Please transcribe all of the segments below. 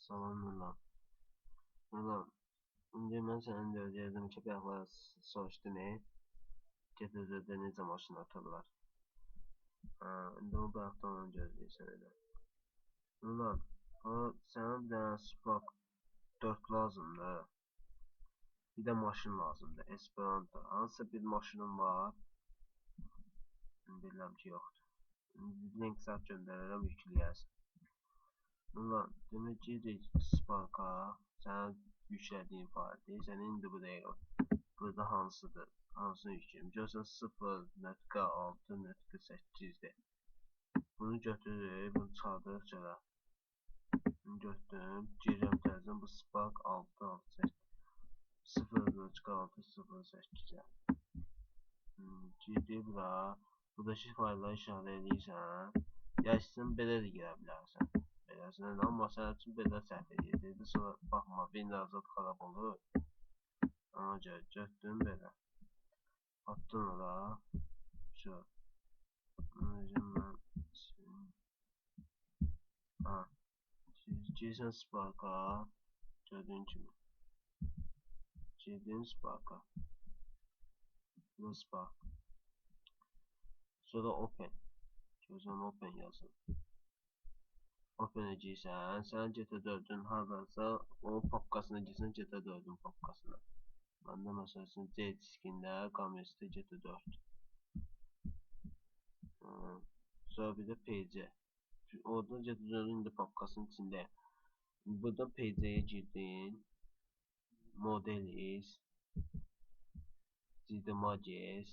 Salam Nurlan. Nurlan, indi mən sənin deyirdim ki, bayaqlar soruşdun, GT4-də necə maşın atırlar. İndi o bayaqdan onu gözləyirsən elə. Nurlan, sənə bir dənə Spark 4 lazımdır. Bir də maşın lazımdır, Esperanto. Hansısa bir maşınım var. Bilirəm ki, yoxdur. Link zat göndərirəm, yükləyərsən. Nurlan, demək gedirik Spark'a. Sənin yüklədiyim faildir. Sənin indi bu deyil. Burada hansıdır? Hansını yükləyim? Görsən 0.6.8'dir. Bunu götürürük, bunu çıxardırıq görə. Bunu götürdüm, girirəm təzədən bu Spark 6.6 0.6.08'ə. Girdik bura. Buradakı failləri işarə edirsən. Ya istəyirsən belə də girə bilərsən. Beləsən, amma sənin üçün belə səhv edirdi. Sonra baxma, Windows xarab olur. Ona görə götürdüm belə. Attın ora. Şu. Girsən Spark'a. Gördüyün kimi. Girdin Spark'a. Bu Spark. Sonra Open. Görsən Open yazın. Open'ə girsən. Sən GT4'ün haradasa onun papkasına girsən, GT4'ün papkasına. Məndə məsələn C diskində Qamyesdə GT4. Sonra bir də PC. Orada GT4'ün indi papkasının içindəyim. Burada PC'ye girdin. Modelis. Zidmages.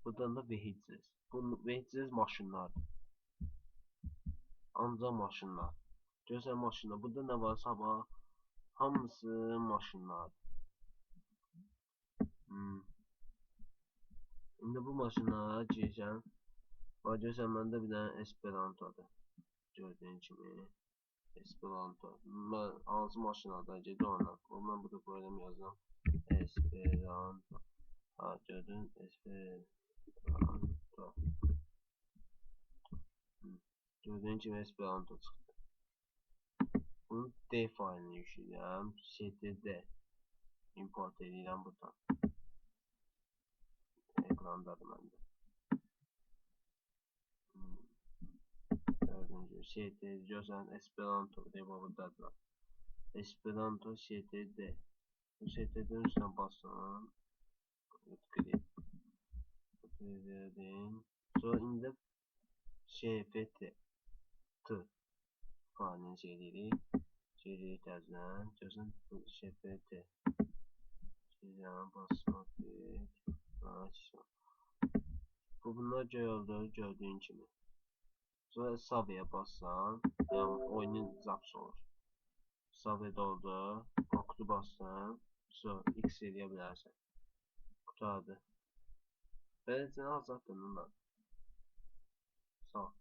Buradan da Vehicles. Bu Vehicles maşınlardır. Ancaq maşınlar. Görsən maşınlar. Burada nə var? Sabah. Hamısı maşınlardır. İndi bu maşınlara girsən. Bax görsən məndə bir dənə Esperanto'dur. Gördüyün kimi. Esperanto. Mən hansı maşınlardan gedir ondan. Mən burada qoyuram yazıram. Esperanto. Ha gördün. Esperanto. Gördüyün kimi Esperanto çıxdı. Bunun D failini yükləyirəm. CTD import edirəm buradan. Ekrandadır məndə. Gördüyün gibi CTD görsən Esperanto deyə buradadır. Esperanto CTD. Bu CTD'nin üstüne bassan. Klip. Sonra indi şft t failini çevirik. Çevirik təzədən. Görsən bu şft. Çevirəm basmaq. Bunlar gördüyün kimi. Sonra Save'ye bassan, yani oyunun zaps olur. Save'de oldu, kutu bassan, sonra X eləyə bilərsən. Qutardı. Beləcə azaddır bunlar. Sağ ol.